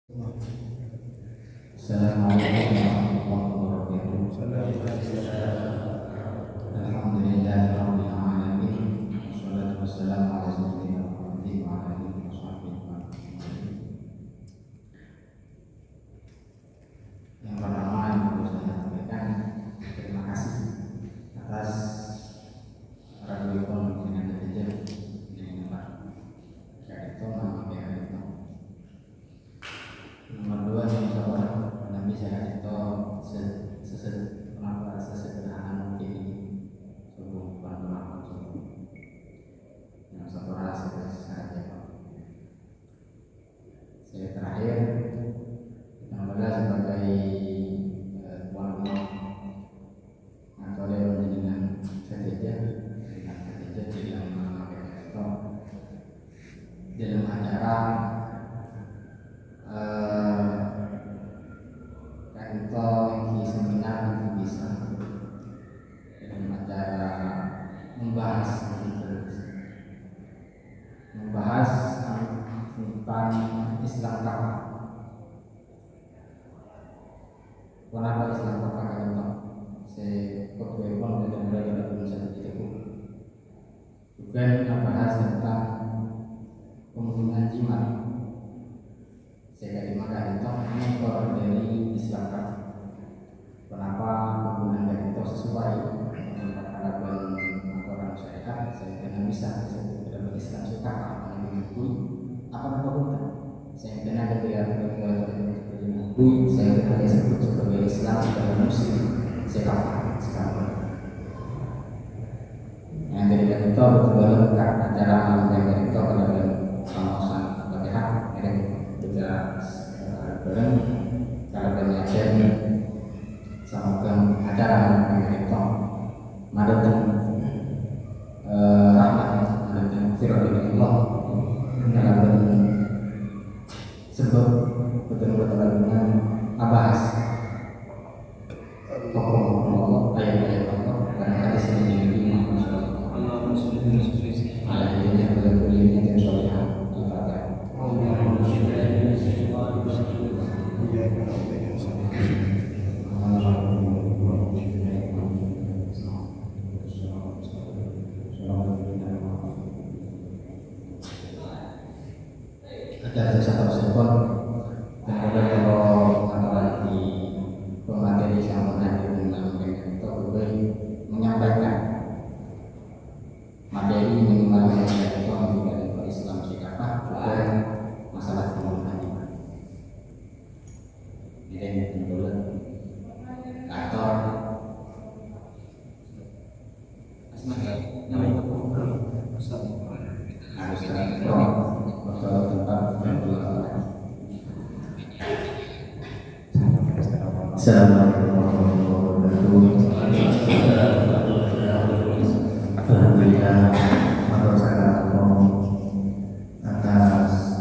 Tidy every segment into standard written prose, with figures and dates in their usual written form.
Assalamualaikum warahmatullahi wabarakatuh. Alhamdulillahirabbil alamin. Wassalatu wassalamu ala sayyidina Muhammadin wa ala alihi wasallam. Yang pertama yang perlu saya sampaikan, terima kasih atas radio dengan saja ini Pak. Itu nama itu. Nomor dua yang saya Nabi saya itu sesederhana mungkin ini sungguh pelan-pelan yang satu rasa saja Pak. Saya terakhir yang sebagai tuan rumah atau dengan saja dalam acara kantor seminar bisa dalam acara membahas tentang Islam kafah. Kenapa Islam kafah kantor? Saya kopi pun dan mulai tulisan itu juga membahas tentang penggunaan jimat. Saya dimakan itu mengekor dari Islam kafah. Kenapa penggunaan itu sesuai karena aturan syariat? Saya tidak bisa dalam Islam kafah mengikuti apa bukan? Saya tidak ada saya tidak disebut sebagai Islam sebagai Muslim. Saya kafah sekarang. Yang dari itu betul-betul lengkap acara yang itu adalah pengawasan Fatihah dan juga bareng kalau belajar sama acara yang itu madatun rahmat madatun firman Allah dalam sebab betul-betul dengan abahas pokok Allah ayat-ayat Allah dan hadis yang diinginkan Allah yang betul-betul yang solehah ibadah. Ada satu sekon dan kalau antara di pemateri sama hadir dengan itu boleh menyampaikan materi minimal yang itu juga Islam sikapah juga masalah penggunaan jimat. Ini dulu kantor harus Assalamualaikum warahmatullahi wabarakatuh. Alhamdulillah atas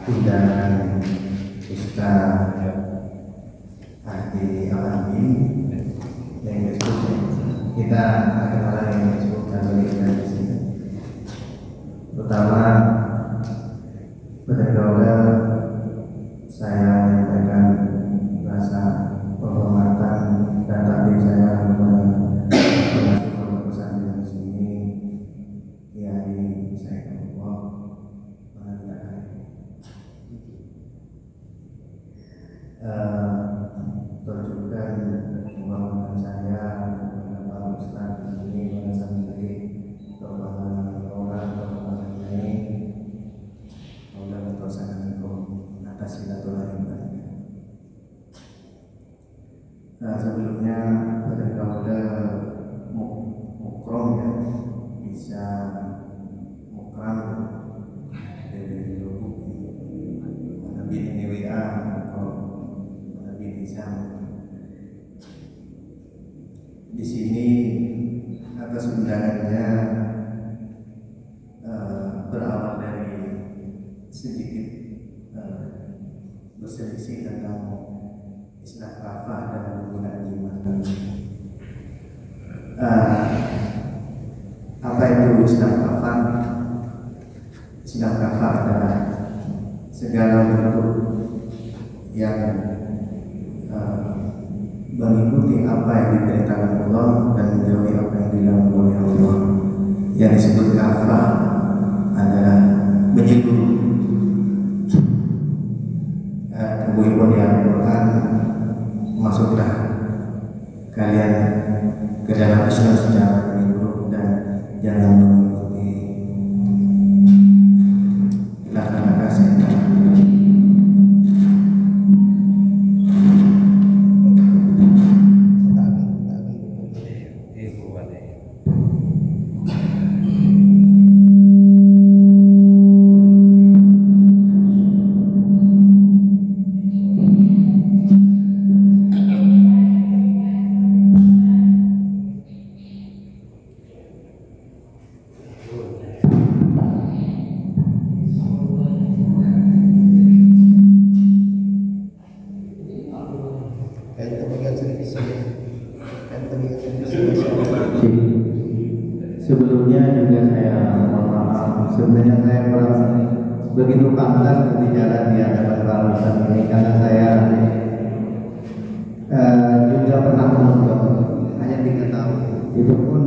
undangan Ustaz Hadi Alami yang disebut kita akan hal yang disebutkan oleh kita di sini. Pertama, pergaulan saya menyampaikan rasa penghormatan dan takdir saya kepada pesan di sini, Kiai Said Allah tunjukkan penghormatan saya kepada Pak Ustaz ini merasa sendiri kepada orang ini Allah mendoakan atas silaturahim. Sebelumnya pada kauda mukrom ya bisa mukram dari lubuk Nabi ini WA atau Nabi Isam di sini atas undangannya berawal dari sedikit berselisih tentang Islam kafah dan penggunaan jimat. Apa itu Islam kafah? Islam kafah adalah segala untuk yang mengikuti apa yang diperintahkan Allah dan menjauhi apa yang dilarang oleh Allah. Yang disebut kafah adalah menyeluruh. Ibu-ibu di Al-Quran, masuklah kalian ke dalam Islam secara menyeluruh dan jangan mengikuti langkah-langkah setan. Sebelumnya juga saya mohon maaf, sebenarnya saya merasa begitu pantas berbicara di hadapan para ustaz ini karena saya juga pernah menonton hanya 3 tahun. Itu pun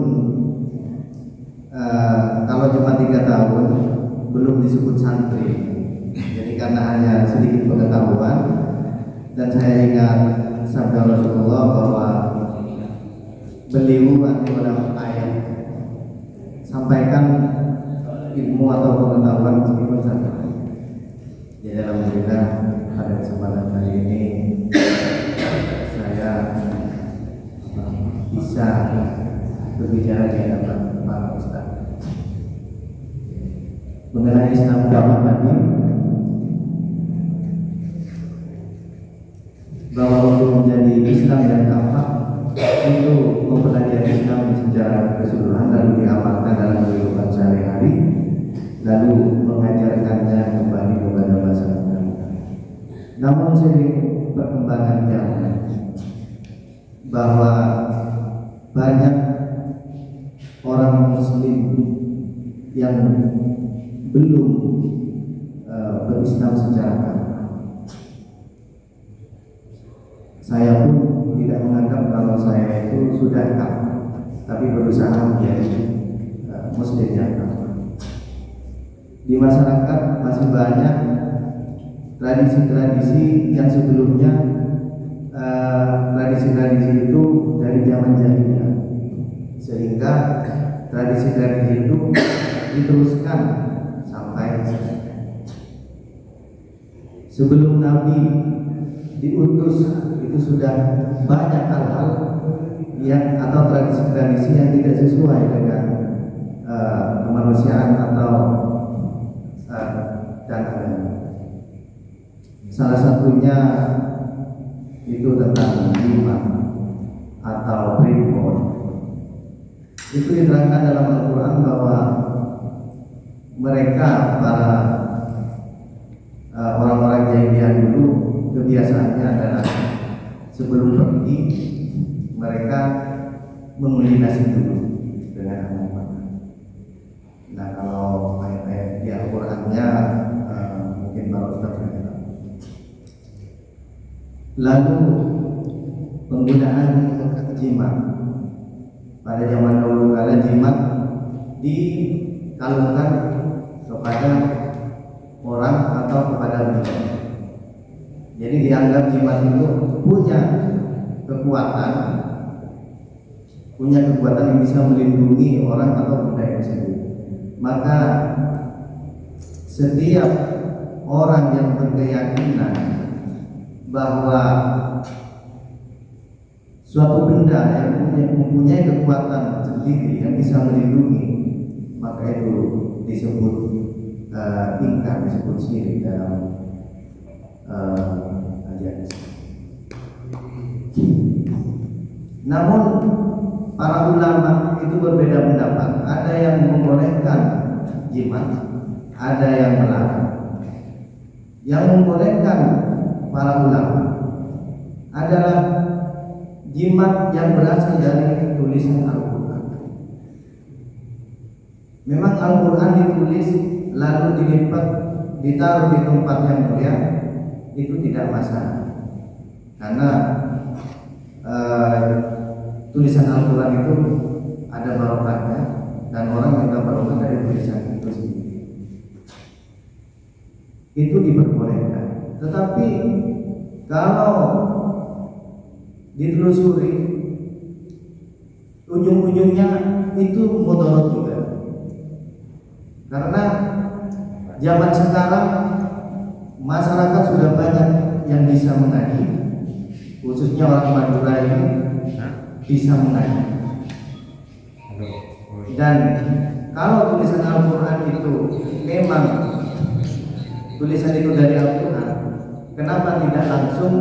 kalau cuma 3 tahun belum disebut santri. Jadi karena hanya sedikit pengetahuan, dan saya ingat sabda Rasulullah bahwa beliau dalam ayat sampaikan ilmu atau pengetahuan meskipun satu. Jadi alhamdulillah pada kesempatan kali ini saya bisa berbicara di hadapan para ustaz mengenai Islam dakwah tadi, bahwa untuk menjadi Islam yang kafah itu mempelajari Islam secara keseluruhan lalu diamalkan dalam kehidupan sehari-hari, lalu mengajarkannya kembali kepada masyarakat. Namun seiring perkembangan zaman, bahwa banyak orang Muslim yang belum berislam secara kafah. Saya pun tidak menganggap kalau saya itu sudah kafah, tapi berusaha menjadi Muslim yang kafah. Di masyarakat masih banyak tradisi-tradisi yang sebelumnya tradisi-tradisi itu dari zaman jahiliyah, sehingga tradisi-tradisi itu diteruskan sampai sebelum Nabi diutus itu sudah banyak hal-hal yang atau tradisi-tradisi yang tidak sesuai dengan kemanusiaan atau dan agama. Salah satunya itu tentang iman atau primbon. Itu diterangkan dalam Al-Quran bahwa mereka para orang-orang jahiliyah dulu kebiasaannya adalah sebelum pergi mereka mengelinasi dulu dengan amal. Nah, kalau ayat-ayat di Al-Qurannya mungkin para ustaz tidak tahu. Lalu penggunaan jimat pada zaman dahulu kala, jimat dikalungkan kepada orang atau kepada benda. Jadi dianggap jimat itu punya kekuatan yang bisa melindungi orang atau benda yang sendiri. Maka setiap orang yang berkeyakinan bahwa suatu benda yang mempunyai kekuatan sendiri yang bisa melindungi, maka itu disebut ingkar, disebut syirik dalam ajaran Islam. Namun para ulama itu berbeda pendapat. Ada yang membolehkan jimat, ada yang melarang. Yang membolehkan para ulama adalah jimat yang berasal dari tulisan Al-Quran. Memang Al-Quran ditulis lalu dilipat, ditaruh di tempat yang mulia, itu tidak masalah, karena tulisan Al-Quran itu ada barokahnya dan orang yang barokah dari tulisan itu sendiri. Itu diperbolehkan. Tetapi kalau ditelusuri ujung-ujungnya itu mudarat juga, karena zaman sekarang masyarakat sudah banyak yang bisa mengaji, khususnya orang Madura ini bisa mengaji. Dan kalau tulisan Al-Quran itu memang tulisan itu dari Al-Quran, kenapa tidak langsung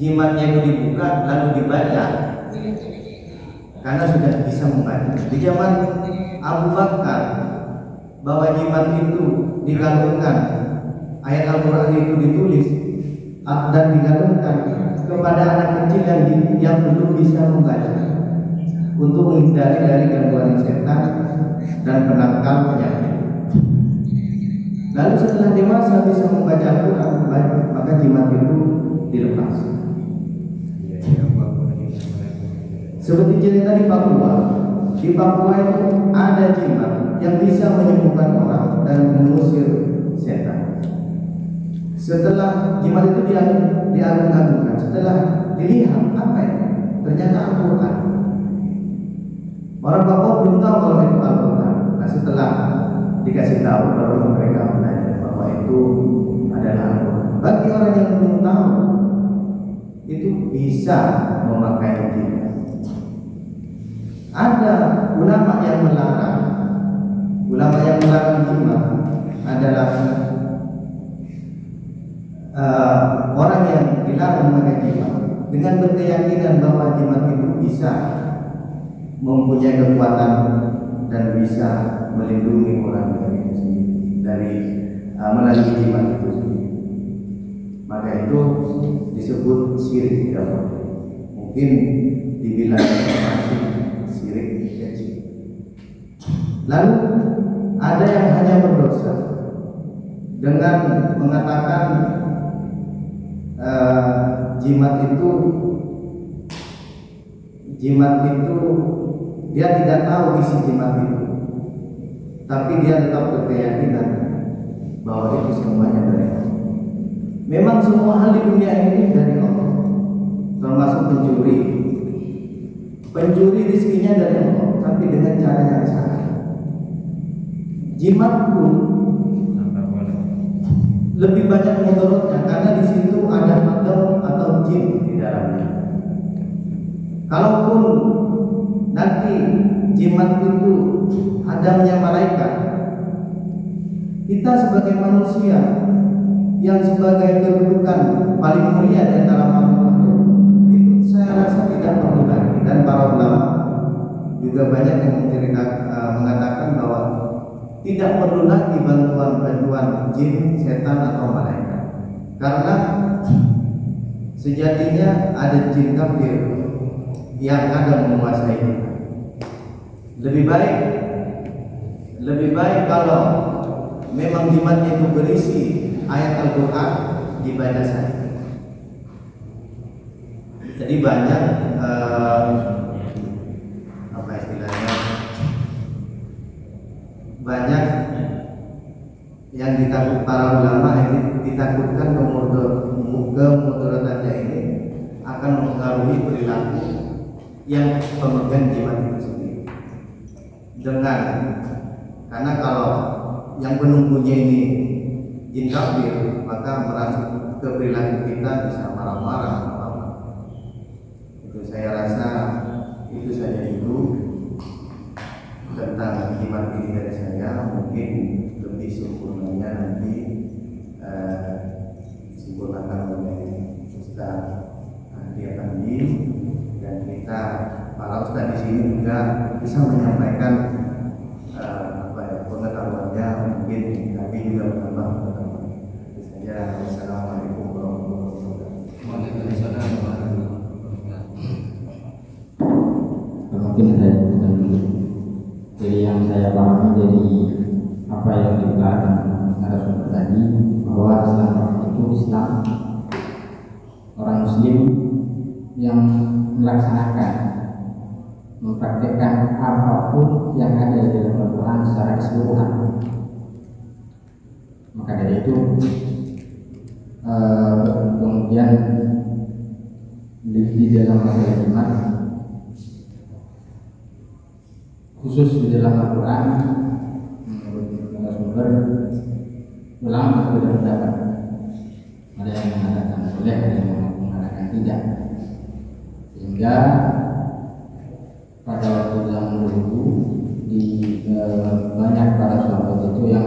jimatnya itu dibuka lalu dibaca? Karena sudah bisa membaca. Di zaman Abu Bakar, bahwa jimat itu digantungkan, ayat Al-Quran itu ditulis dan digantungkan kepada anak kecil yang belum bisa membaca, untuk menghindari dari gangguan setan dan penangkal penyakit. Lalu setelah dewasa bisa membaca Al-Quran, maka jimat itu dilepas. Seperti cerita di Papua. Di Papua itu ada jimat yang bisa menyembuhkan orang dan mengusir setan. Setelah jimat itu diagung-agungkan, setelah dilihat apa itu, ternyata Al-Quran. Orang Papua belum tahu kalau itu Al-Quran. Nah, setelah dikasih tahu, baru mereka belajar bahwa itu adalah Al-Quran. Bagi orang yang belum tahu, itu bisa memakai jimat. Ada ulama yang melarang. Ulama yang melarang jimat adalah orang yang dilarang memakai jimat dengan berkeyakinan bahwa jimat itu bisa mempunyai kekuatan dan bisa melindungi orang dari melalui jimat itu sendiri. Maka itu disebut syirik tidak boleh. Mungkin dibilang masih syirik kecil. Lalu ada yang hanya berdosa dengan mengatakan jimat itu dia tidak tahu isi jimat itu, tapi dia tetap berkeyakinan bahwa itu semuanya dari Allah. Memang semua hal di dunia ini dari Allah, termasuk pencuri. Pencuri rezekinya dari Allah, tapi dengan cara yang salah. Jimat pun lebih banyak mudaratnya, karena di situ ada madam atau jin di dalamnya. Kalaupun nanti jimat itu adanya malaikat, kita sebagai manusia yang sebagai kedudukan paling mulia di antara makhluk itu saya rasa tidak perlu lagi. Dan para ulama juga banyak yang mengatakan bahwa tidak perlu lagi bantuan jin, setan atau malaikat, karena sejatinya ada jin kafir yang ada menguasai kita. Lebih baik kalau memang jimatnya itu berisi ayat Al-Quran, dibaca saja. Jadi banyak banyak yang ditakut para ulama ini, ditakutkan kemudaratannya ini akan mempengaruhi perilaku yang pemegang jimat itu sendiri. Karena kalau yang penunggunya ini jin kafir, maka merasuk ke perilaku kita, bisa marah-marah apa-apa. Itu saya rasa itu saja dulu tentang jimat ini dari saya. Mungkin lebih sempurnanya nanti sempurnakan oleh Ustaz Andi Afandi, dan kita para ustaz di sini juga bisa menyampaikan pengetahuannya, mungkin kami juga menambah pengetahuan. Itu saja. Assalamualaikum warahmatullahi wabarakatuh. Mungkin saya bukan dari yang saya pahami dari apa yang di belakang narasumber tadi, bahwa Islam itu Islam muslim yang melaksanakan, mempraktikkan apapun yang ada di dalam Al-Quran secara keseluruhan. Maka dari itu kemudian di dalam masalah iman, khusus di dalam Al-Quran, menurut sumber ulama berbeda pendapat. Ada yang mengatakan boleh, ada yang mengatakan tidak. Sehingga pada waktu zaman dulu di banyak para sahabat itu yang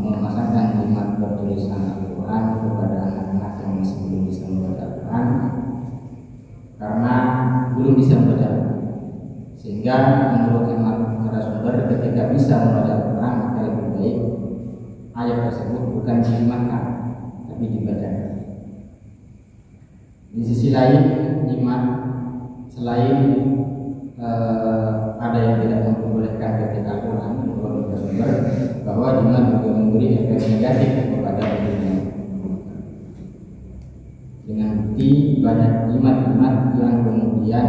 memasangkan jimat bertulisan Al-Quran kepada anak-anak yang masih belum bisa membaca Al-Quran karena belum bisa membaca. Sehingga menurut para sumber ketika bisa membaca Al-Quran maka lebih baik ayat tersebut bukan dijimatkan tapi dibaca. Di sisi lain, jimat selain ada yang tidak memperbolehkan ketika Al-Quran, menurut sumber bahwa jimat juga memberi efek negatif kepada dirinya. Dengan bukti banyak jimat-jimat yang kemudian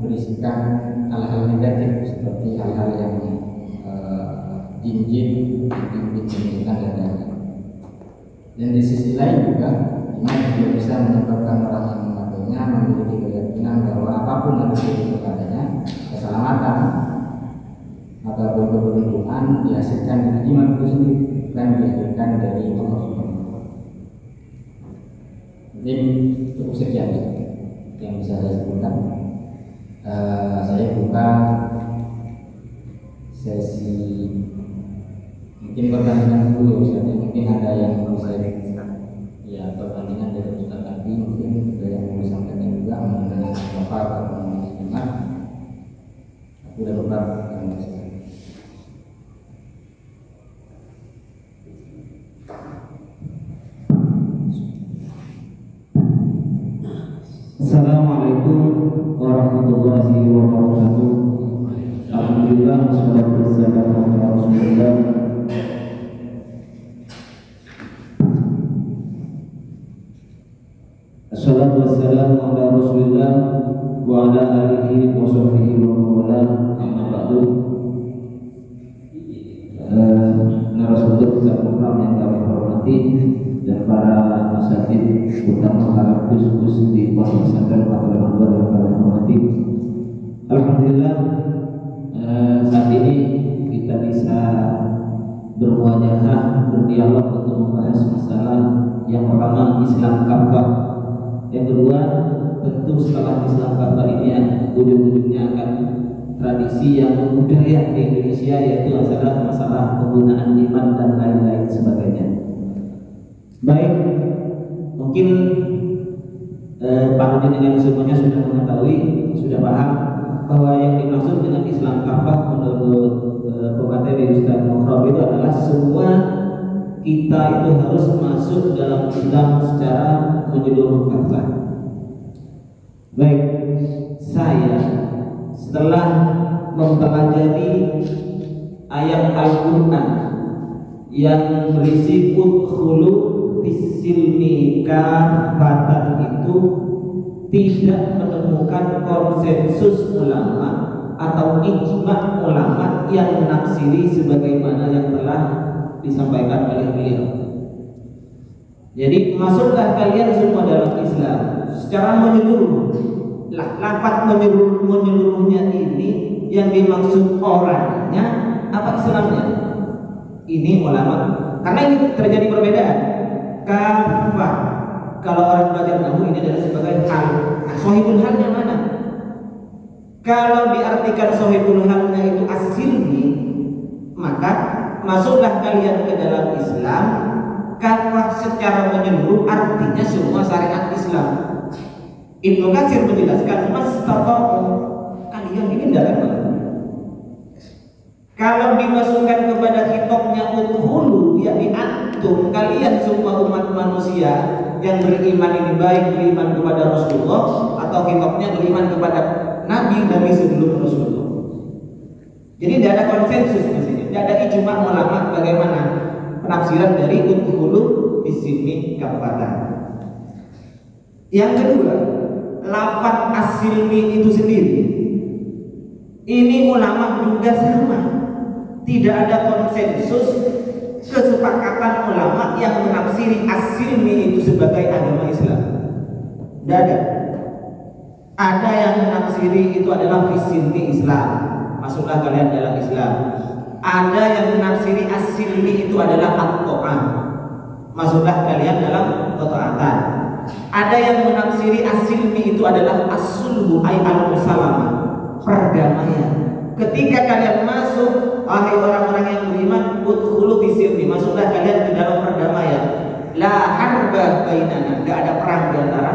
berisikan hal-hal negatif seperti hal-hal yang jin-jin, dan lain-lain. Dan di sisi lain juga jimat juga bisa menyebabkan orang yang memakainya memiliki keyakinan bahwa apapun yang terjadi kepadanya, keselamatan atau keberuntungan dihasilkan dari jimat itu sendiri, bukan dihasilkan dari Allah Subhanahu wa Ta'ala. Mungkin cukup sekian yang bisa saya sebutkan. Saya buka sesi mungkin pertanyaan dulu, mungkin ada yang mau saya ya pertanyaan dari Ustaz tadi, mungkin ada yang mau disampaikan juga mengenai apa atau mengenai jimat. Aku udah beberapa yang saya. Assalamualaikum warahmatullahi wabarakatuh. Alhamdulillah, wassalatu wassalamu ala Rasulillah. Assalatu wassalamu ala Rasulillah wa ala alihi wa sahbihi wa mawala, amma ba'du. Narasumber besar program yang kami hormati dan para masjid, utama para kus-kus di Pondok Pesantren Fathul Anwar yang kami hormati. Alhamdulillah, saat ini kita bisa bermuajahah, berdialog untuk membahas masalah yang pertama Islam kafah, yang kedua tentu setelah Islam kafah ini ujung-ujungnya akan tradisi yang budaya di Indonesia, yaitu masalah penggunaan jimat dan lain-lain sebagainya. Baik, mungkin Pak Udin dengan semuanya sudah mengetahui, sudah paham bahwa yang dimaksud dengan Islam kafah menurut pemateri Ustaz Mukhtar itu adalah semua kita itu harus masuk dalam Islam secara menyeluruh kafah. Baik, saya setelah mempelajari ayat Al-Quran yang berisi udkhulu fisilmi kafatan itu tidak menemukan konsensus ulama atau ijma' ulama yang menafsiri sebagaimana yang telah disampaikan oleh beliau. Jadi masuklah kalian semua dalam Islam secara menyeluruh. Lafaz menyeluruhnya ini yang dimaksud orangnya apa Islamnya? Ini ulama, karena ini terjadi perbedaan. Kafah, kalau orang belajar nahu ini adalah sebagai hal. Sohibul halnya mana? Kalau diartikan sohibul halnya itu asilni, maka masuklah kalian ke dalam Islam. Kafah secara menyeluruh artinya semua syariat Islam. Ibnu Katsir menjelaskan mastata'u, kalian ini dalam. Kalau dimasukkan kepada kitabnya udkhulu, yakni antum, kalian semua umat manusia yang beriman ini, baik beriman kepada Rasulullah atau kitabnya beriman kepada nabi sebelum Rasulullah. Jadi tidak ada konsensus di sini, tidak ada ijma' ulama bagaimana penafsiran dari udkhulu di sini kafatan. Yang kedua, lafaz as-silmi itu sendiri, ini ulama juga sama, tidak ada konsensus kesepakatan ulama yang menafsiri as-silmi itu sebagai agama Islam. Tidak ada. Ada yang menafsiri itu adalah fisilmi Islam, masuklah kalian dalam Islam. Ada yang menafsiri as-silmi itu adalah at-ta'ah, masuklah kalian dalam ketaatan. Ada yang menafsiri as-silmi itu adalah as-sulhu ay al-musalamah, perdamaian. Ketika kalian masuk, wahai orang-orang yang beriman, udkhulu fisilmi, masuklah kalian ke dalam perdamaian. La harba bainana, tidak ada perang di antara,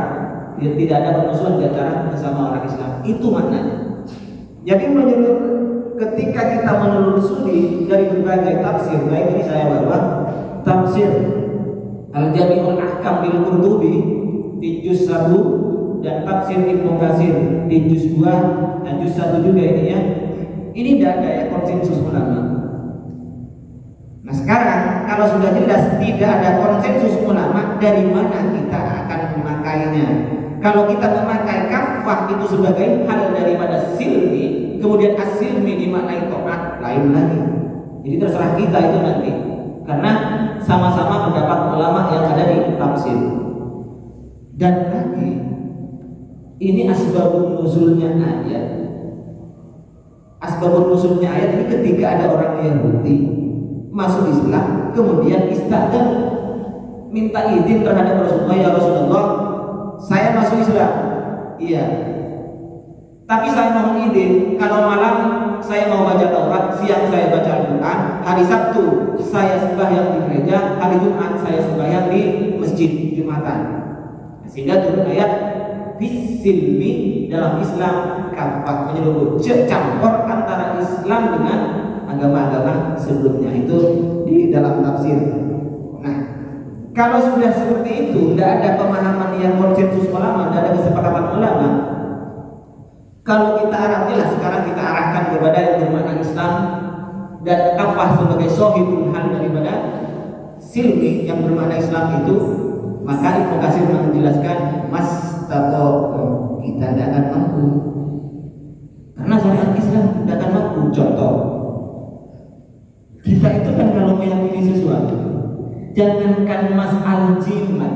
tidak ada permusuhan di antara sesama orang Islam. Itu maknanya. Jadi ketika kita menelusuri dari berbagai tafsir, baik ini saya bawa tafsir Al-Jami'ul Ahkam bil Qurtubi di juz 1 dan tafsir Ibnu Katsir di juz 2 dan juz 1 juga ini ya. Ini tidak ada ya konsensus ulama. Nah sekarang kalau sudah jelas tidak ada konsensus ulama, dari mana kita akan memakainya? Kalau kita memakai kafah itu sebagai hal daripada silmi, kemudian as-silmi dimaknai ta'at, lain lagi. Jadi terserah kita itu nanti, karena sama-sama pendapat ulama yang ada di tafsir. Dan lagi, ini asbabun nuzulnya ayat. Asbabun nuzulnya ayat ini ketika ada orang Yahudi masuk Islam, kemudian istadzan, minta izin terhadap Rasulullah, ya Rasulullah, saya masuk Islam, iya, tapi saya mohon izin, kalau malam saya mau baca Taurat, siang saya baca Al-Quran, hari Sabtu saya sembahyang di gereja, hari Jumat saya sembahyang di masjid Jumatan. Sehingga turun ayat fisilmi, dalam Islam kafah, menyeluruh, campur antara Islam dengan agama-agama sebelumnya, itu di dalam tafsir. Nah, kalau sudah seperti itu, tidak ada pemahaman yang konsensus ulama, tidak ada kesepakatan ulama. Kalau kita arahnya sekarang kita arahkan kepada yang bermakna Islam dan kafah sebagai sohibul hal daripada silmi yang bermakna Islam itu, maka Ibnu Katsir menjelaskan mas tato kita tidak akan mampu, karena syariat Islam tidak akan mampu. Contoh, kita itu kan kalau meyakini sesuatu, jangankan masalah jimat,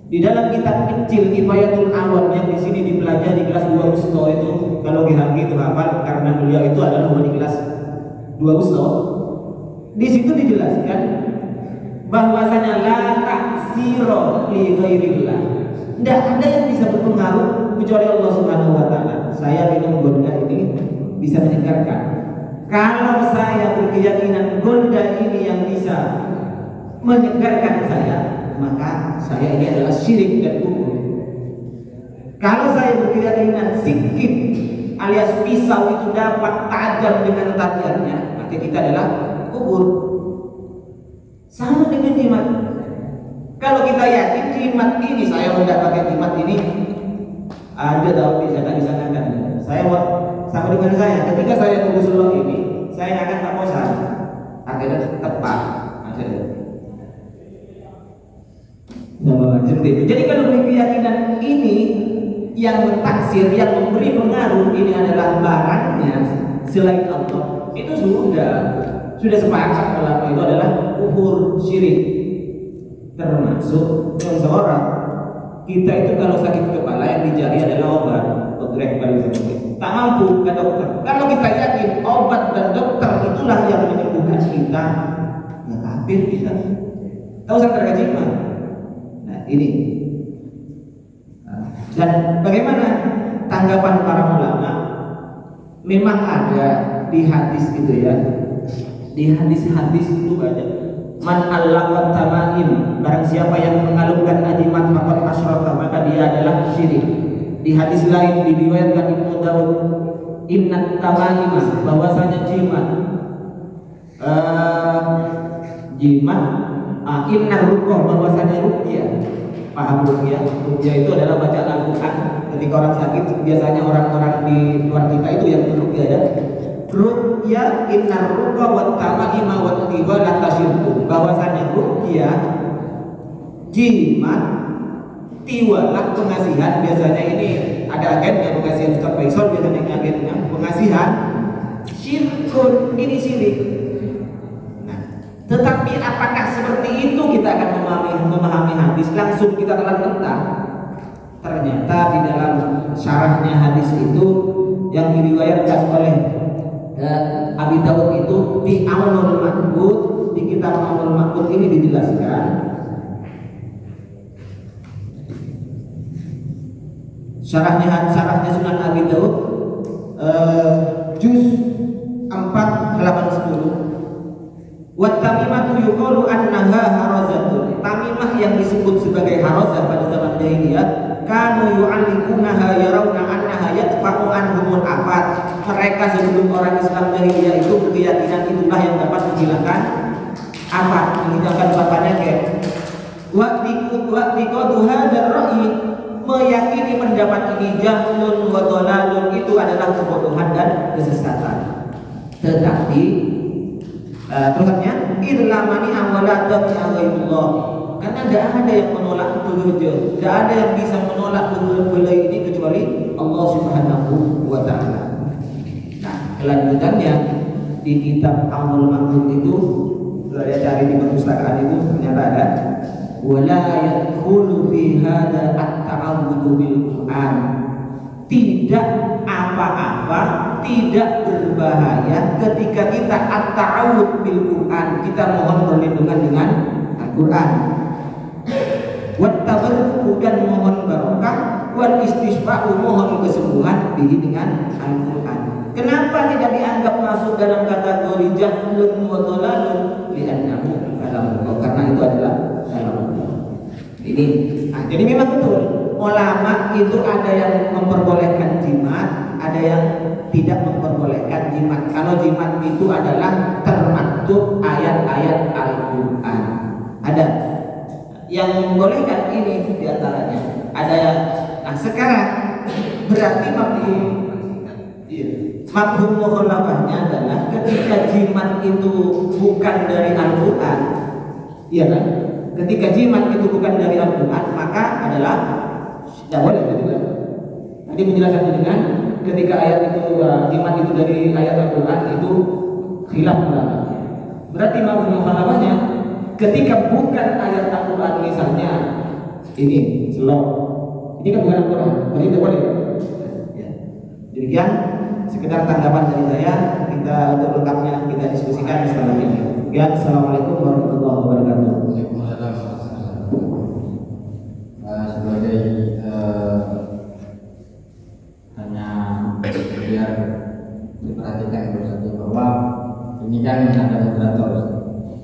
di dalam kitab kecil Kifayatul Awam yang di sini dipelajari di kelas 2 Wusto itu, kalau GHG itu hafal karena beliau itu adalah di kelas 2 Wusto. Di situ dijelaskan bahwasanya la ta'siro li ghairillah, tidak ada yang bisa berpengaruh kecuali Allah Subhanahu wa taala. Saya minum golda ini bisa menyegarkan. Kalau saya berkeyakinan golda ini yang bisa menyegarkan saya, maka saya ini adalah syirik dan kufur. Kalau saya berkeyakinan sikit alias pisau itu dapat tajam dengan tajamnya, maka kita adalah kufur. Sama dengan jimat. Kalau kita yakin jimat ini, saya tidak pakai jimat ini, ada tahu bisa kan disangkakan. Saya mau sama dengan saya, ketika saya tunggu selok ini, saya akan tak bosan, akhirnya tepat. Seperti itu. Jadi kalau keyakinan ini yang mentaksir, yang memberi pengaruh ini adalah barangnya selain Allah, itu sudah sepakat kalau itu adalah kufur syirik. Termasuk seorang kita itu kalau sakit kepala yang dicari adalah obat, obat paling sedikit. Tak mampu ke dokter. Kalau kita yakin obat dan dokter itulah yang menyembuhkan kita, ya kafir kita. Tahu saya terkejut. Nah ini. Dan bagaimana tanggapan para ulama? Memang ada di hadis gitu ya. Di hadis-hadis itu banyak. Man allaqat tamaim, barang siapa yang mengalungkan ajimat faqad asyraka, maka dia adalah syirik. Di hadis lain diriwayatkan Ibnu Daud, inna tamaima, bahwasanya jimat inna ruqyah, bahwasanya ruqyah. Paham ruqyah? Ruqyah itu adalah bacaan Al-Qur'an ketika orang sakit. Biasanya orang-orang di luar kita itu yang ruqyah ya. Ruqyah inna ruqyah wa tamaima wa tiba la tasyirku, bahwasanya ruqyah, jimat tiwalah pengasihan. Biasanya ini ada agennya, pengasihan Ustaz Faisal biasanya agennya pengasihan. Syirkun, ini syirik. Nah, tetapi apakah seperti itu kita akan memahami hadis langsung kita telan mentah? Ternyata di dalam syarahnya hadis itu yang diriwayatkan oleh Abi Dawud itu di Aunul Ma'bud, di kitab Aunul Ma'bud ini dijelaskan syarahnya Sunan Abi Dawud juz 4 halaman 10. Wa tamimatu yuqalu annaha harazatun. Tamimah yang disebut sebagai harazah pada zaman jahiliyah, kanu yu'allikunaha yarawna annaha yadfa'u anhumul afat. Mereka sebelum orang Islam jahiliyah itu berkeyakinan itulah yang dapat menghilangkan afat, menghilangkan penyakit. Wa tiqaduha darra'i, meyakini pendapat ini jahlun wa dhalalun, itu adalah kebodohan dan kesesatan. Tetapi terusnya idlamani awala tabi'allah, karena tidak ada yang menolak bekerja, tidak ada yang bisa menolak bekerja ini kecuali Allah Subhanahu wa ta'ala. Nah, kelanjutannya di kitab Aunul Ma'bud itu, saya cari di perpustakaan itu ternyata ada wala yadkhulu fi hadza at-ta'awudhu bil Qur'an. Tidak apa-apa, tidak berbahaya ketika kita at-ta'awudh bil Qur'an, kita mohon perlindungan dengan Al-Qur'an. Wat tabarruku, dan mohon barokah, wal istisfa'u, mohon kesembuhan dengan Al-Qur'an. Kenapa tidak dianggap masuk dalam kategori jahlun wa dhalalun? Li'annahu kalamullah, karena itu adalah kalamullah. Ini jadi memang betul ulama itu ada yang memperbolehkan jimat, ada yang tidak memperbolehkan jimat. Kalau jimat itu adalah termaktub ayat-ayat Al-Qur'an. Ada yang membolehkan ini diantaranya. Ada yang, nah sekarang berarti mafhum mukhalafahnya adalah ketika jimat itu bukan dari Al-Qur'an, iya kan? Ketika jimat itu bukan dari Al-Quran, maka adalah tidak boleh juga. Nanti menjelaskan dengan ketika ayat itu jimat itu dari ayat Al-Quran itu khilaf ulama. Berarti mafhum mukhalafahnya ketika bukan ayat Al-Quran, misalnya ini selok, ini kan bukan Al-Quran, berarti tidak boleh. Ya. Demikian sekedar tanggapan dari saya. Kita untuk lengkapnya kita diskusikan setelah ini. Ya, assalamualaikum warahmatullahi wabarakatuh. Sebagai hanya biar diperhatikan saja bahwa ini kan ada moderator.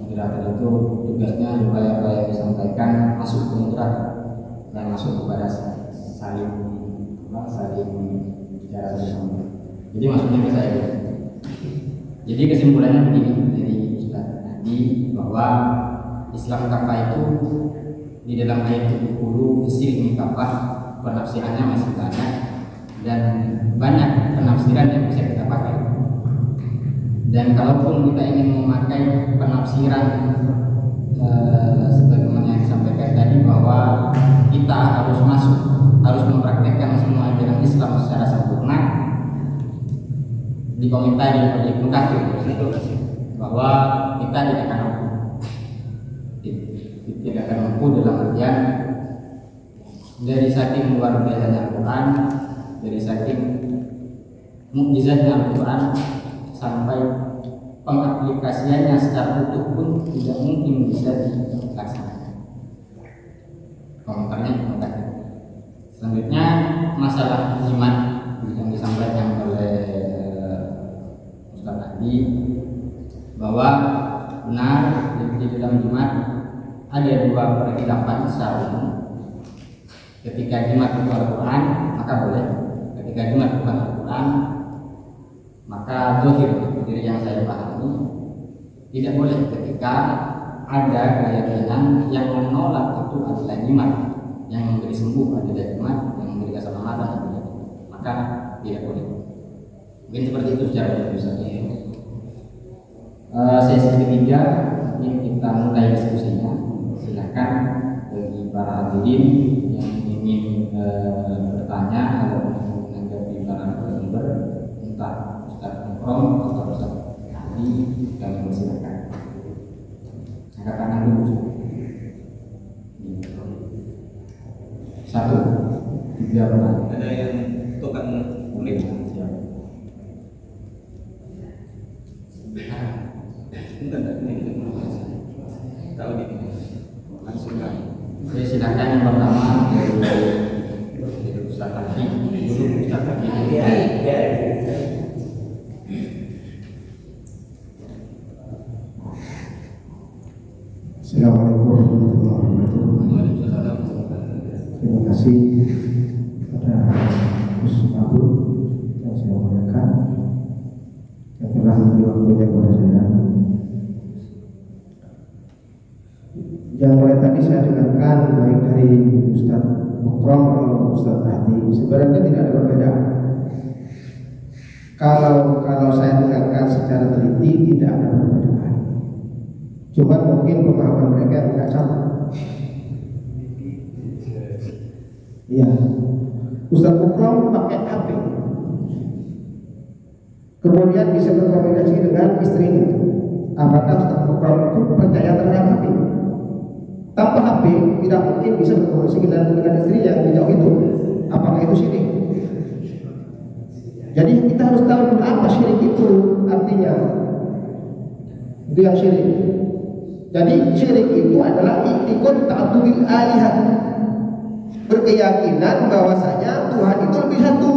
Moderator itu tugasnya supaya apa yang disampaikan masuk ke moderator dan masuk kepada saling bicara bersama. Jadi maksudnya ke saya. Jadi kesimpulannya begini dari Ustaz tadi, bahwa Islam kafah itu di dalam ayat 70 fisil kafah penafsirannya masih banyak, dan banyak penafsiran yang bisa kita pakai. Dan kalaupun kita ingin memakai penafsiran sebagaimana yang disampaikan tadi, bahwa kita harus mempraktekkan semua ajaran Islam secara sempurna, dikomentari oleh Ibnu Katsir bahwa kita tidak akan mampu dalam artian dari saking luar biasanya Al-Quran, dari saking mukjizatnya Al-Quran, sampai pengaplikasiannya secara utuh pun tidak mungkin bisa dilaksanakan. Komentarnya Ibnu Katsir. Selanjutnya masalah jimat yang disampaikan oleh Ustaz tadi, bahwa benar di dalam jimat ada dua perkhilafan secara umum. Ketika jimat itu Al-Quran maka boleh, ketika jimat bukan Al-Quran maka dohir. Dari yang saya pahami tidak boleh ketika ada keyakinan yang menolak itu adalah jimat, yang memberi sembuh adalah jimat, yang memberi keselamatan adalah jimat, maka tidak boleh. Mungkin seperti itu secara besarnya. Sesi ketiga ini kita mulai diskusinya. Silakan bagi para hadirin yang ingin Satu, tiga bulan. Ada yang tukang kulit. Siap. Enggak ini. Tahu di langsung kan. Oke, silakan yang pertama Ustaz Taki. Dulu Ustaz Taki. Assalamualaikum warahmatullahi wabarakatuh. Terima kasih kepada Gus Abu yang saya muliakan yang telah memberi waktunya kepada saya. Yang mulai tadi saya dengarkan baik dari Ustaz Mukram atau Ustaz Hadi, sebenarnya tidak ada perbedaan. Kalau saya dengarkan secara teliti tidak ada perbedaan. Cuma mungkin pemahaman mereka yang tidak sama. Iya, Ustaz Mukram pakai HP, kemudian bisa berkomunikasi dengan istrinya. Apakah Ustaz Mukram itu percaya terhadap HP? Tanpa HP tidak mungkin bisa berkomunikasi dengan istri yang jauh itu. Apakah itu syirik? Jadi kita harus tahu dulu apa syirik itu artinya. Itu yang syirik. Jadi syirik itu adalah i'tiqad ta'addudil alihah, berkeyakinan bahwasanya Tuhan itu lebih satu.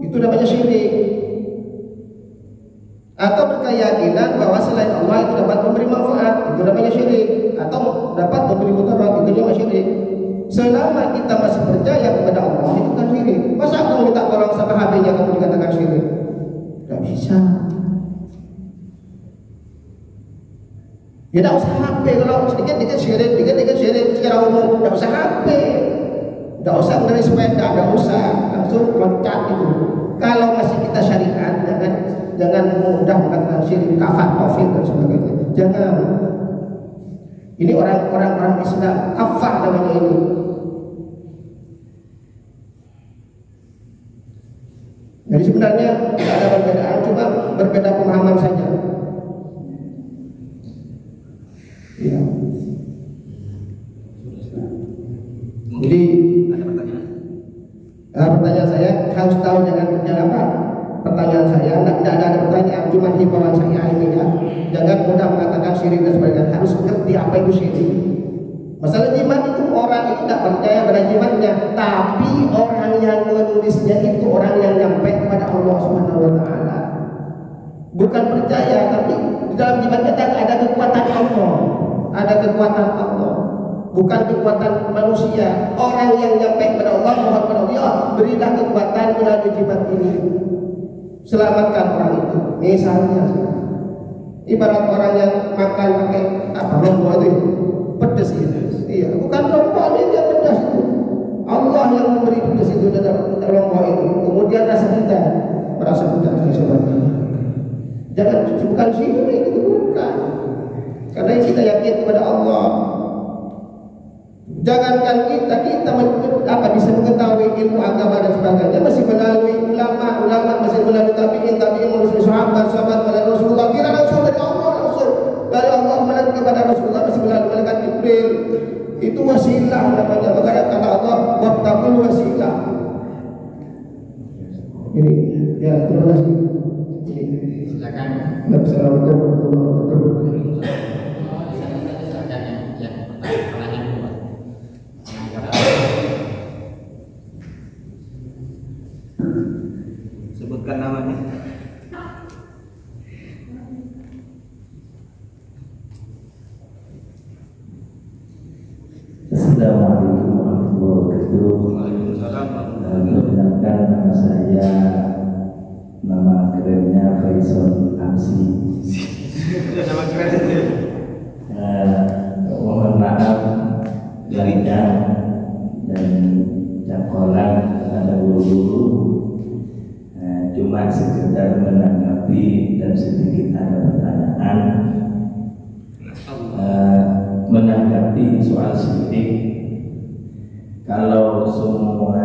Itu namanya syirik. Atau berkeyakinan bahwa selain Allah itu dapat memberi manfaat, itu namanya syirik. Atau dapat memberi mudarat, itu namanya syirik. Selama kita masih percaya kepada Allah, itu kan syirik. Masa kamu minta tolong sama HP-nya kamu dikatakan syirik? Tidak bisa. Ya tidak usah HP, kalau sedikit-sedikit syirik, dikit-dikit syirik secara umum. Tidak usah HP, tidak usah dari sepeda, tidak usah langsung loncat itu. Kalau masih kita syariat, jangan mudah mengatakan syirik, kafir, dan sebagainya. Jangan. Ini orang Islam kafir namanya ini. Jadi sebenarnya tidak ada perbedaan, cuma berbeda pemahaman saja. Ya. Jadi Ada pertanyaan? pertanyaan saya harus tahu jangan apa? Pertanyaan saya tidak ada pertanyaan, cuma himbauan saya ini ya. Jangan mudah mengatakan syirik dan sebagainya. Harus mengerti apa itu syirik. Masalah jimat itu orang itu tidak percaya pada jimatnya, tapi orang yang menulisnya itu orang yang nyampe kepada Allah Subhanahu Wa Taala. Bukan percaya, tapi di dalam jimatnya ada kekuatan Allah. Ada kekuatan Allah, bukan kekuatan manusia. Orang yang nyampe kepada Allah, mohon kepada Allah, berilah kekuatan melalui jimat ini. Selamatkan orang itu. Misalnya, ibarat orang yang makan pakai apa lombok itu, pedas itu. Iya, bukan lombok ini yang pedas itu. Allah yang memberi pedas itu dalam lombok itu. Kemudian rasa kita merasa pedas di sebagainya. Jangan bukan syirik itu, bukan. Karena kita yakin kepada Allah. Jangankan kita bisa mengetahui ilmu agama dan sebagainya, masih melalui ulama, masih melalui tabi'in, melalui sahabat, melalui Rasulullah. Tidak langsung dari Allah, langsung dari Allah melalui kepada Rasulullah, masih melalui malaikat Jibril. Itu wasilah namanya. Makanya kata Allah, wabtaqul wasilah. Ini ya, terima kasih. Silakan. Assalamualaikum warahmatullahi wabarakatuh. Sebutkan namanya. Assalamualaikum warahmatullahi wabarakatuh. Waalaikumsalam. Perkenalkan nama saya, nama kerennya Faisal Amsi. Nama keren. Mohon maaf lancar dan cangkolan ada guru-guru. Cuma sekedar menanggapi dan sedikit ada pertanyaan. Menanggapi soal syirik, kalau semua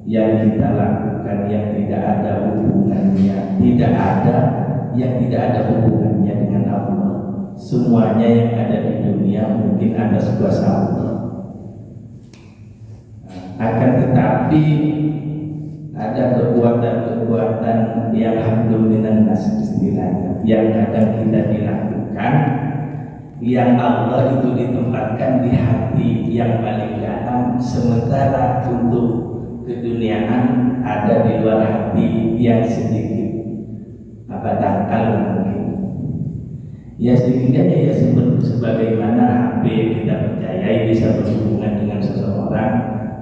yang kita lakukan yang tidak ada hubungannya, yang tidak ada hubungannya dengan Allah, semuanya yang ada di dunia mungkin ada kuasa Allah. Akan tetapi ada kekuatan-kekuatan yang hablum minan nas istilahnya, yang kadang kita dilakukan, yang Allah itu ditempatkan di hati yang paling dalam, sementara untuk keduniaan ada di luar hati yang sedikit dangkal mungkin. Ya setidaknya ya sebagaimana HP kita percayai bisa berhubungan dengan seseorang,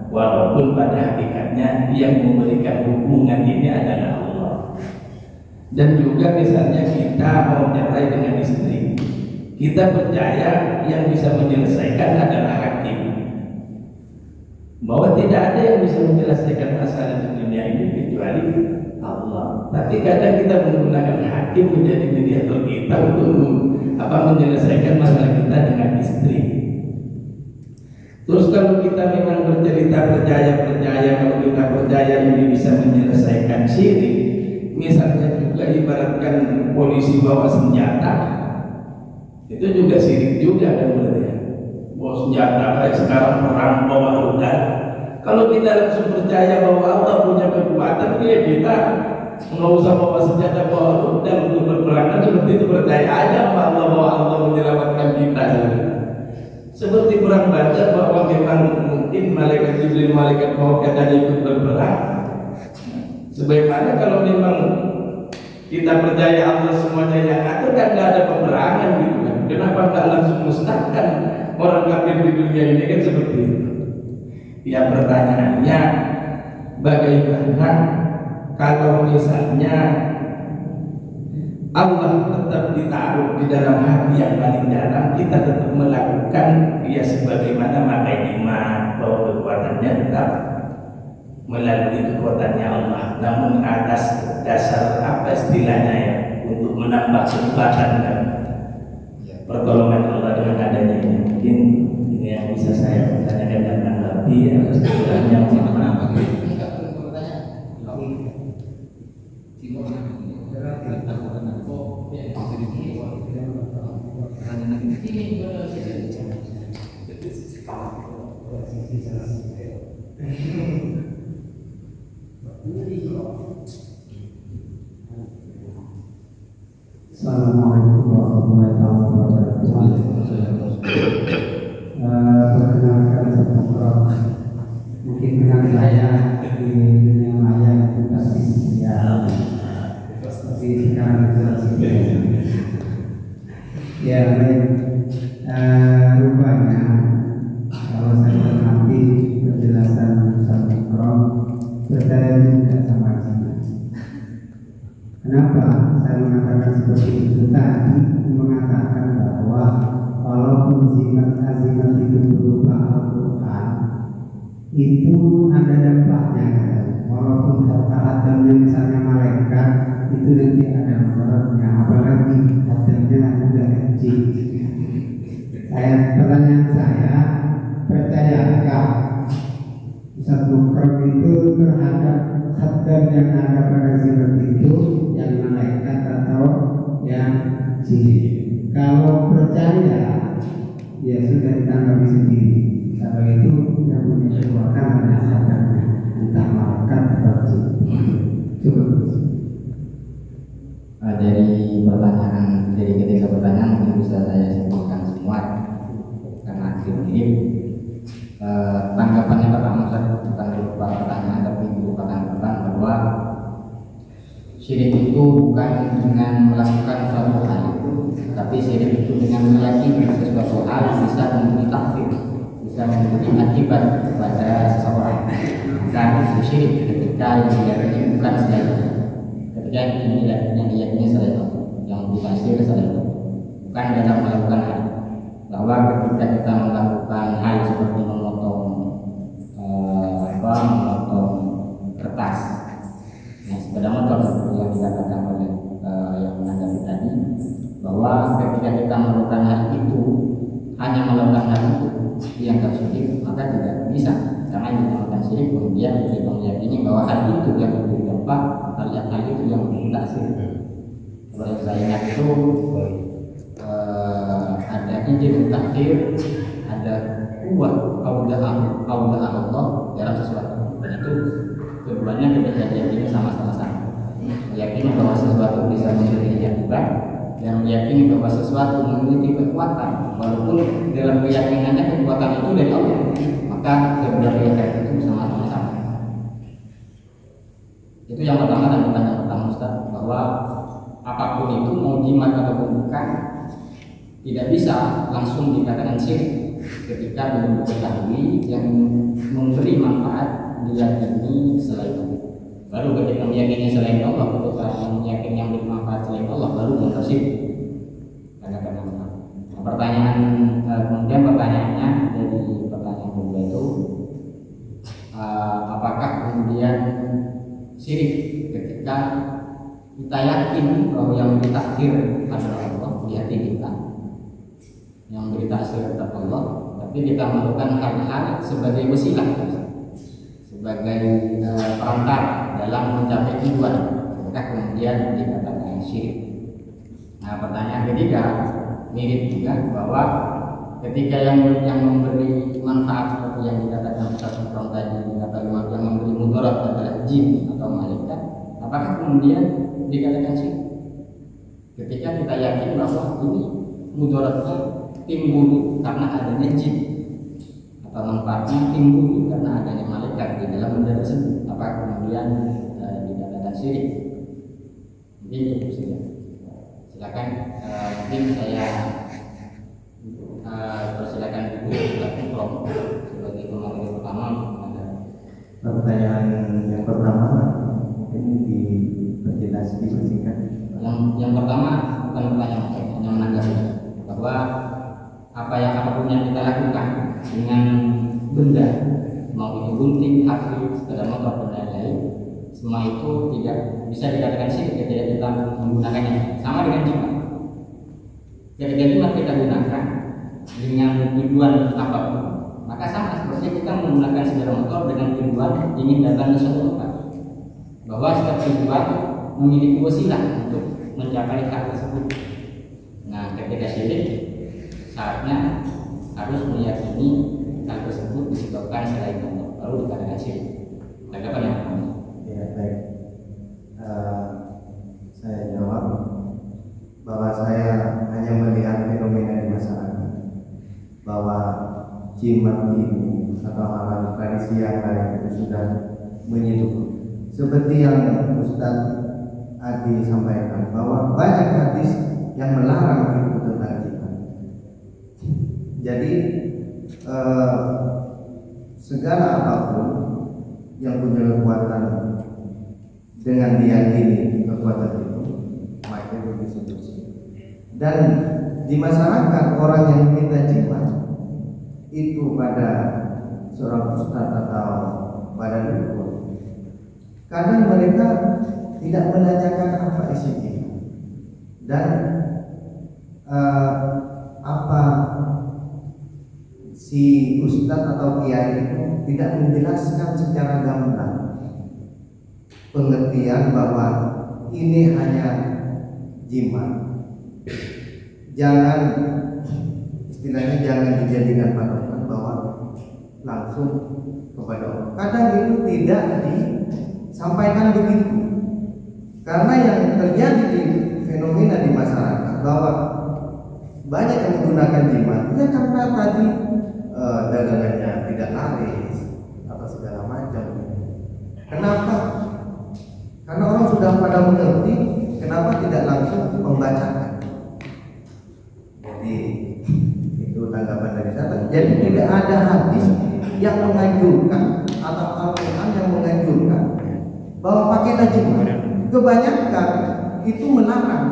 walaupun pada hakikatnya yang memberikan hubungan ini adalah Allah. Dan juga misalnya kita mau cerai dengan istri, kita percaya yang bisa menyelesaikan adalah hakim, bahwa tidak ada yang bisa menyelesaikan masalah di dunia ini kecuali Allah. Tapi kadang kita menggunakan hakim menjadi mediator kita untuk menyelesaikan masalah kita dengan istri. Terus kalau kita memang bercerita percaya kalau kita percaya ini bisa menyelesaikan syirik, misalnya juga ibaratkan polisi bawa senjata, itu juga syirik juga kan berarti ya. Bawa senjata kayak sekarang perang bawa rudal. Kalau kita langsung percaya bahwa Allah punya kekuatan, ya kita nggak usah bawa senjata, bawa rudal untuk berperang, seperti itu percaya aja bahwa Allah menyelamatkan kita. Seperti perang Badar, bahwa memang mungkin malaikat Jibril, malaikat maut kadang ikut berperang. Sebagaimana kalau memang kita percaya Allah semuanya yang ngatur, kan nggak ada peperangan gitu kan. Kenapa nggak langsung musnahkan orang kafir di dunia ini, kan seperti itu. Ya pertanyaannya, bagaimana kalau misalnya Allah tetap ditaruh di dalam hati yang paling dalam, kita tetap melakukan ya sebagaimana makai iman, bahwa kekuatannya tetap melalui kekuatannya Allah, namun atas dasar apa istilahnya ya, untuk menambah kekuatan dan pertolongan Allah dengan adanya ini. Mungkin ini yang bisa saya tanyakan dan tanggapi atas kekurangannya. Assalamualaikum warahmatullahi wabarakatuh. Perkenalkan saya, mungkin dengan saya di dunia maya itu pasti ya, tapi sekarang ya baik. Rupanya kalau saya mengerti penjelasan Ustaz Ikram, percaya juga sama Cina. Kenapa saya mengatakan seperti itu? Tadi mengatakan bahwa walaupun azimat itu berupa Al-Quran, itu ada dampaknya. Walaupun hatamnya misalnya malaikat, itu nanti ada mudaratnya, apalagi hatamnya juga kecil. Pertanyaan saya, percayakah Ustaz Ikram itu terhadap hatam yang ada pada zimat itu, yang malaikat atau yang jin? Kalau percaya, ya sudah ditanggapi sendiri. Kalau itu yang punya kekuatan adalah hatamnya, entah malaikat atau jin. Coba. Dari ketiga pertanyaan mungkin bisa saya simpulkan semua karena mirip. Tanggapannya pertama saya bukan berupa pertanyaan tapi berupa tanggapan bahwa syirik itu bukan dengan melakukan suatu hal, tapi syirik itu dengan meyakini sesuatu hal bisa memberi takfir, bisa memberi akibat kepada seseorang. Dan itu syirik ketika yang diyakini bukan selain Allah, ketika yang diyakini selain Allah, yang berhasil selain Allah, bukan dalam melakukan hal. Bahwa ketika kita melakukan hal seperti memotong kertas, sepeda motor seperti yang dikatakan oleh yang menanggapi tadi, bahwa ketika kita melakukan hal itu, hanya melakukan hal itu yang tersyirik, maka tidak bisa, karena yang melakukan syirik kemudian kita meyakini bahwa hal itu yang memberi dampak, hal itu yang memberi taksir. Kalau saya ingat itu ada izin takdir, ada kuat Allah dalam sesuatu, dan itu keduanya ketika diyakini sama-sama meyakini bahwa sesuatu bisa memiliki akibat dan meyakini bahwa sesuatu memiliki kekuatan, walaupun dalam keyakinannya kekuatan itu dari Allah, maka kedua keyakinan itu sama-sama sama. Itu yang pertama, dan pertanyaan pertama Ustaz, bahwa apapun itu mau jimat ataupun bukan tidak bisa langsung dikatakan syirik ketika belum diketahui yang memberi manfaat diyakini selain Allah. Baru ketika meyakini selain Allah, ketika meyakini yang memberi manfaat selain Allah, baru muncul syirik. Pertanyaan kemudian pertanyaannya dari pertanyaan kedua itu, apakah kemudian syirik ketika kita yakin bahwa yang memberi takdir adalah Allah di hati kita, yang memberi takdir adalah Allah, tapi kita melakukan hal-hal sebagai wasilah, sebagai perantara dalam mencapai tujuan, maka kemudian dikatakan syirik. Nah, pertanyaan ketiga mirip juga, bahwa ketika yang memberi manfaat seperti yang dikatakan Ustaz Sufron tadi, atau yang memberi mudarat adalah jin atau malaikat, apakah kemudian dikatakan syirik? Ketika kita yakin bahwa ini mudaratnya timbul karena adanya jin, atau manfaatnya timbul karena adanya malaikat di dalam benda tersebut, apakah kemudian dikatakan syirik? Mungkin cukup saja. Silakan, mungkin saya persilakan dulu Ustaz Sufron sebagai pemateri pertama. Pertanyaan yang pertama mungkin diperjelas, dibersihkan. Yang pertama bukan pertanyaan saya, hanya menanggapi bahwa apapun yang kita lakukan dengan benda, mau itu gunting, haki, sepeda motor dan lain-lain, semua itu tidak bisa dikatakan syirik ketika kita menggunakannya. Sama dengan jimat. Ketika jimat kita gunakan dengan tujuan apapun, maka sama seperti kita menggunakan sepeda motor dengan tujuan ingin datang ke suatu tempat. Bahwa setiap tujuan memiliki wasilah untuk mencapai hal tersebut. Nah, ketika syirik, saatnya harus meyakini hal tersebut disebabkan selain Allah, baru dikatakan syirik. Tanggapan yang pertama. Ya, baik. Saya jawab bahwa saya hanya melihat fenomena di masyarakat, bahwa jimat ini atau hal tradisi yang lain itu sudah menyentuh. Seperti yang Ustaz Adi sampaikan, bahwa banyak hadis yang melarang itu tentang jimat. Jadi segala apapun yang punya kekuatan dengan diyakini kekuatan itu, maka itu disebut syirik. Dan di masyarakat orang yang meminta jimat itu pada seorang ustaz atau pada dukun, kadang mereka tidak menanyakan apa isi jimat dan apa si ustaz atau kiai itu tidak menjelaskan secara gamblang pengertian bahwa ini hanya jimat. Jangan, istilahnya jangan dijadikan patokan bahwa langsung kepada Allah. Kadang itu tidak disampaikan begitu, karena yang terjadi di fenomena di masyarakat bahwa banyak yang menggunakan jimat ya karena tadi dagangannya tidak laris atau segala macam. Kenapa? Karena orang sudah pada mengerti, kenapa tidak langsung membacakan? Jadi itu tanggapan dari saya. Jadi tidak ada hadis yang menganjurkan atau Al-Quran yang menganjurkan bahwa pakailah jimat. Kebanyakan itu melarang,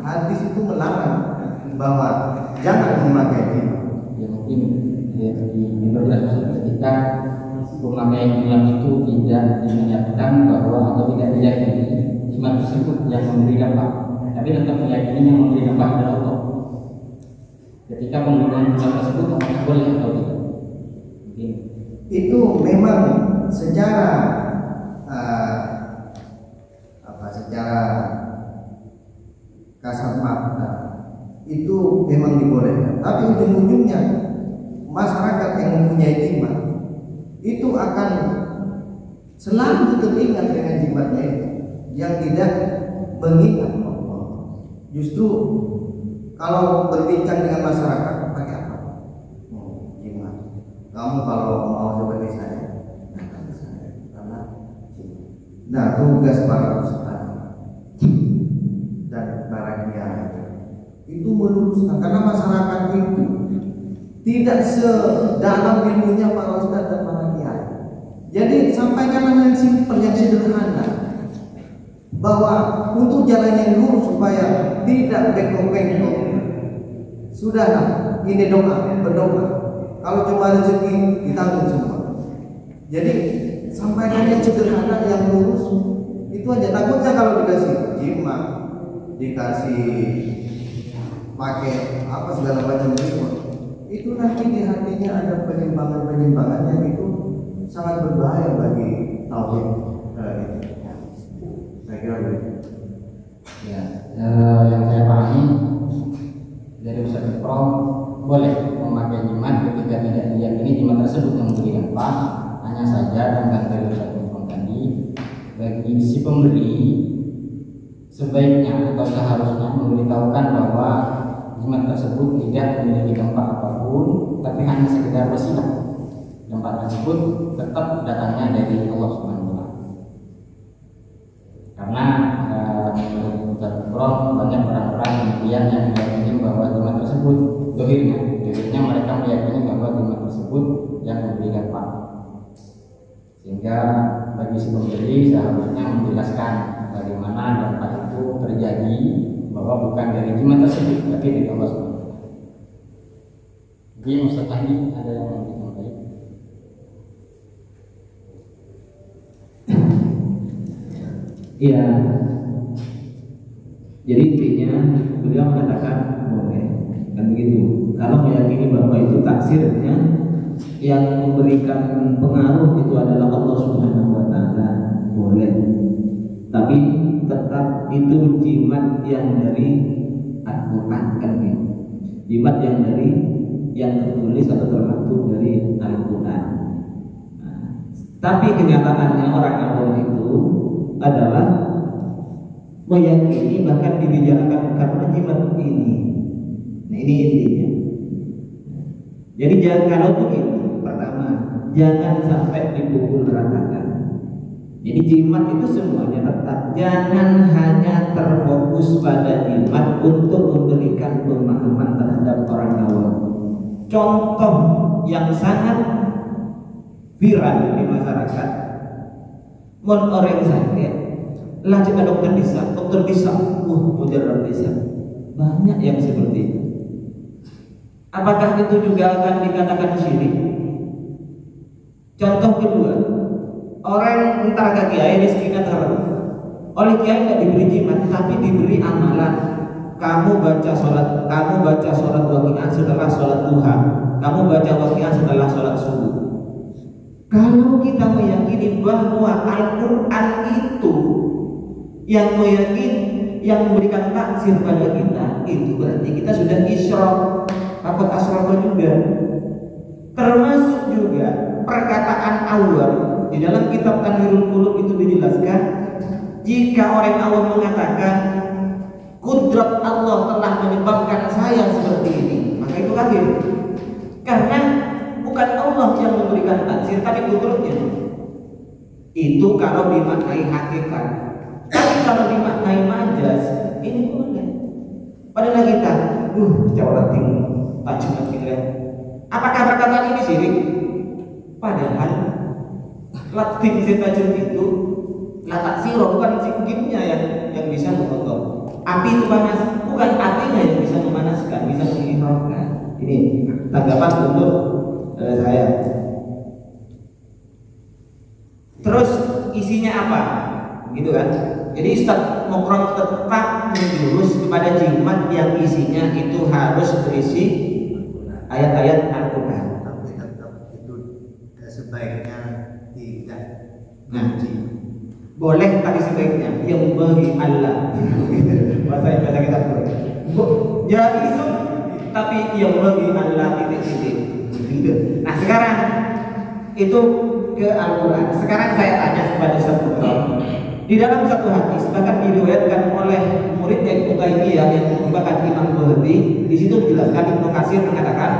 hadis itu melarang bahwa jangan memakai jimat. Ya mungkin diperjelas ketika pemakaian jimat itu tidak dinyatakan bahwa atau tidak diyakini jimat tersebut yang memberi dampak, tapi tetap meyakini yang memberi dampak adalah Allah. Ketika penggunaan jimat tersebut apakah boleh atau tidak? Mungkin itu memang secara secara kasat mata itu memang dibolehkan, tapi ujung-ujungnya masyarakat yang mempunyai jimat itu akan selalu teringat dengan jimatnya itu, yang tidak mengingat Allah. Justru kalau berbincang dengan masyarakat pakai apa? Jimat. Kamu kalau mau seperti saya, karena nah tugas para ustaz dan para kiai itu meluruskan, karena masyarakat itu tidak sedalam ilmunya para ustaz dan para kiai. Jadi sampaikan yang simpel, yang sederhana, bahwa untuk jalan yang lurus supaya tidak bengkok-bengkok, sudahlah, ini doa, berdoa. Kalau cuma rezeki ditanggung semua. Jadi sampaikan yang sederhana, yang lurus, itu aja. Takutnya kalau dikasih jimat, dikasih pakai apa segala macam itu nanti di hatinya ada penyimpangan yang itu sangat berbahaya bagi tauhid. Saya kira begitu. Ya, yang saya pahami dari Ustaz Ikram, boleh memakai jimat ketika tidak diyakini jimat tersebut yang memberi dampak. Hanya saja dengan dari Ustaz Ikram tadi, bagi si pemberi sebaiknya atau seharusnya memberitahukan bahwa jimat tersebut tidak memiliki dampak apapun, tapi hanya sekedar wasilah. Dampak tersebut tetap datangnya dari Allah Subhanahu wa Ta'ala. Karena menurut Ustaz Ikram, banyak orang-orang kemudian yang meyakini bahwa jimat tersebut dohirnya mereka meyakini bahwa jimat tersebut yang memberi dampak. Sehingga bagi si pemberi seharusnya menjelaskan bagaimana dampak itu terjadi, bahwa bukan dari jimat tersebut tapi dari Allah Subhanahu wa Ta'ala. Jadi Ustaz tadi ada yang mau disampaikan? Iya. Jadi intinya beliau mengatakan boleh, kan begitu. Kalau meyakini bahwa itu taksirnya yang memberikan pengaruh itu adalah Allah Subhanahu wa Ta'ala, boleh. Tapi tetap itu jimat yang dari Al-Quran, kan gitu. Jimat yang dari yang tertulis atau termaktub dari Al-Quran. Nah, tapi kenyataannya orang awam itu adalah meyakini bahkan dibicarakan karena jimat ini. Nah, ini intinya. Jadi jangan, kalau begitu, pertama jangan sampai dipukul ratakan. Jadi jimat itu semuanya tetap, jangan hanya terfokus pada jimat untuk memberikan pemahaman terhadap orang awam. Contoh yang sangat viral di masyarakat, mon orang sakit, lah cek dokter bisa, mujarab bisa. Banyak yang seperti itu. Apakah itu juga akan dikatakan syirik? Contoh kedua, orang entar ke kiai rezekinya terlalu, oleh kiai tidak diberi jimat tapi diberi amalan. Kamu baca sholat waqi'ah setelah sholat duha, kamu baca waqi'ah setelah sholat subuh. Kalau kita meyakini bahwa Al-Quran itu yang memberikan taksir pada kita, itu berarti kita sudah isyraq, takut asrafa juga. Termasuk juga perkataan awam di dalam kitab Tanwirul Qulub itu dijelaskan, jika orang awam mengatakan kudrat Allah telah menyebabkan saya seperti ini, maka itu kafir. Karena bukan Allah yang memberikan taksir, tapi kudratnya. Itu kalau dimaknai hakikat. Tapi kalau dimaknai majas, ini boleh. Padahal kita, jauh tinggi, tajam kita. Apakah perkataan ini syirik? Padahal latin setajam itu latak siro, bukan sikimnya yang bisa memotong. Api itu panas, bukan apinya yang bisa memanaskan, bisa menghidupkan. Ini tanggapan untuk saya. Terus isinya apa? Gitu kan? Jadi Ustaz Mokron tetap menjurus kepada jimat yang isinya itu harus berisi ayat-ayat Al-Quran. Tapi tetap itu sebaiknya tidak. Boleh tapi sebaiknya yang bagi Allah. bahasa kita boleh. Jadi itu tapi yang bagi Allah titik-titik. Gitu. Nah sekarang itu ke Al-Quran. Sekarang saya tanya kepada Ustaz Mukhtar. Di dalam satu hadis bahkan diriwayatkan oleh muridnya Ibnu Taimiyah yang merupakan Imam Bukhari, di situ dijelaskan, Ibnu Katsir mengatakan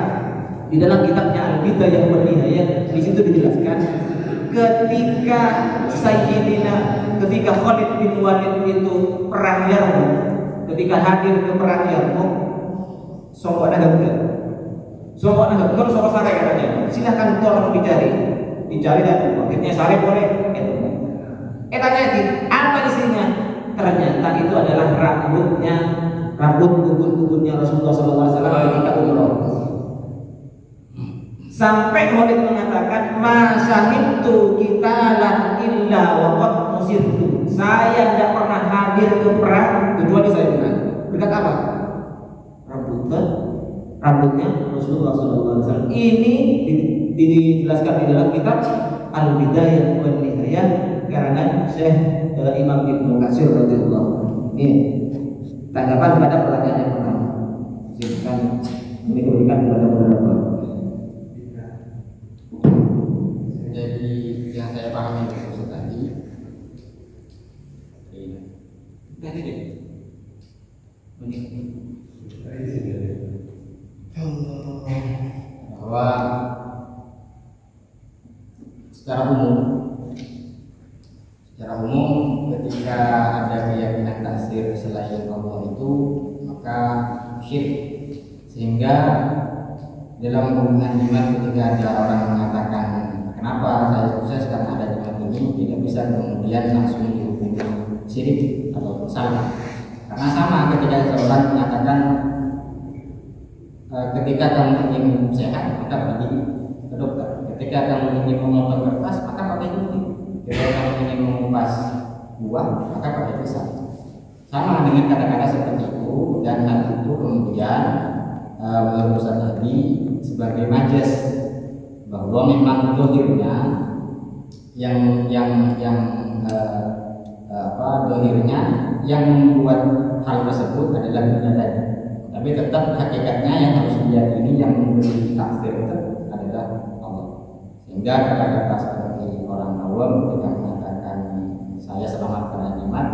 di dalam kitabnya Al-Bidayah wa Nihayah, di situ dijelaskan ketika ketika Khalid bin Walid itu perang Yarmuk, ketika hadir ke perang Yarmuk, songkok nahagel sore sare katanya, silahkan tolong dicari dan akhirnya sare boleh. Tanya lagi, apa isinya? Ternyata itu adalah rambut kubun-kubunnya Rasulullah SAW ketika umroh. Sampai Khalid mengatakan, "Masahibtu qitalan illa wa qad musirtu." Saya tidak pernah hadir ke perang kecuali saya menang. Berkat apa? Rambutnya Rasulullah SAW. Ini dijelaskan di dalam kitab Al-Bidayah wa Nihayah karangan Syekh Imam Ibnu Katsir radhiyallahu anhu. Ini tanggapan pada pertanyaan yang pertama. Silakan diberikan kepada moderator. Jadi yang saya pahami dari tadi, bahwa secara umum ketika ada keyakinan taksir selain Allah itu maka syirik, sehingga dalam hubungan jimat ketika ada orang mengatakan kenapa saya sukses karena ada jimat ini, tidak bisa kemudian langsung dihubungi syirik atau salah, karena sama ketika seorang mengatakan ketika kamu ingin sehat maka pergi ke dokter, ketika kamu ingin memotong kertas maka pakai gunting, ketika kamu ingin mengupas buah maka pakai pisau. Sama dengan kata-kata seperti itu, dan hal itu kemudian menurut Ustaz tadi sebagai majas bahwa memang dohirnya dohirnya yang membuat hal tersebut adalah dunia tadi, tapi tetap hakikatnya yang harus diyakini yang memberi tafsir itu adalah Allah. Sehingga kata-kata seperti orang awam ketika mengatakan saya selamat karena jimat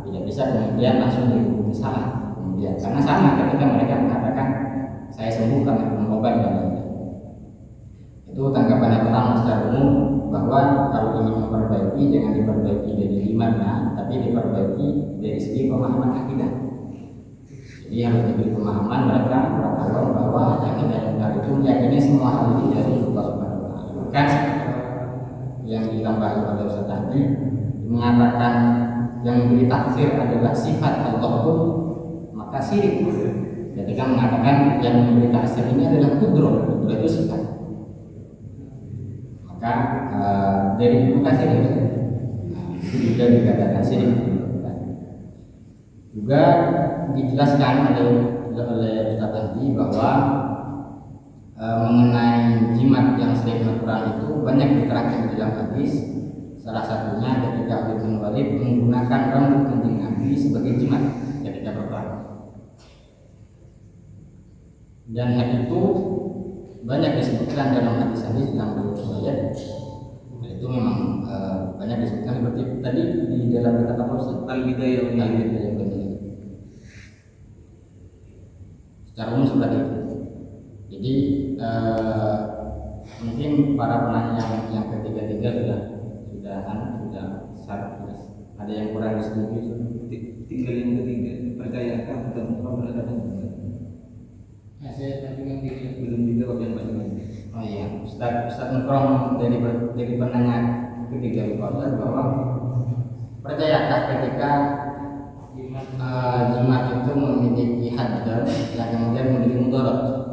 tidak bisa kemudian langsung dihukumi salah kemudian, karena sama ketika mereka mengatakan saya sembuh karena minum obat dan lain-lain. Itu tanggapan yang pertama secara umum, bahwa kalau ingin memperbaiki jangan diperbaiki dari jimatnya, tapi diperbaiki dari segi pemahaman akidah. Jadi harus diberi pemahaman mereka orang awam bahwa akidah yang benar itu meyakini semua hal ini dari Allah Subhanahu wa Ta'ala. Bahkan yang ditambahi oleh Ustaz tadi mengatakan yang memberi tafsir adalah sifat Allah pun maka syirik. Ketika mengatakan yang memberi tafsir ini adalah kudroh itu sifat, maka dari Ibnu Katsir itu juga dikatakan syirik. Juga dijelaskan oleh Ustaz tadi bahwa mengenai jimat yang sering Al-Quran itu banyak diterangkan di dalam hadis. Salah satunya ketika Khalid bin Walid menggunakan rambut anjing Nabi sebagai jimat ketika berperang. Dan hal itu banyak disebutkan dalam hadis-hadis yang riwayat. Itu memang banyak disebutkan seperti tadi di dalam kata Rasul Al-Bidayah wa Nihayah. Secara umum seperti itu. Jadi mungkin para penanya yang ketiga-tiga sudah ada yang kurang setuju. Tinggal yang ketiga, percayakah atau mempercayai? Saya tadi kan Belum dijawab yang banyak. Oh iya, Ustaz Nukrom dari penanya ketiga bahwa percayakah ketika jimat itu memiliki hadd yang kemudian memiliki mudarat?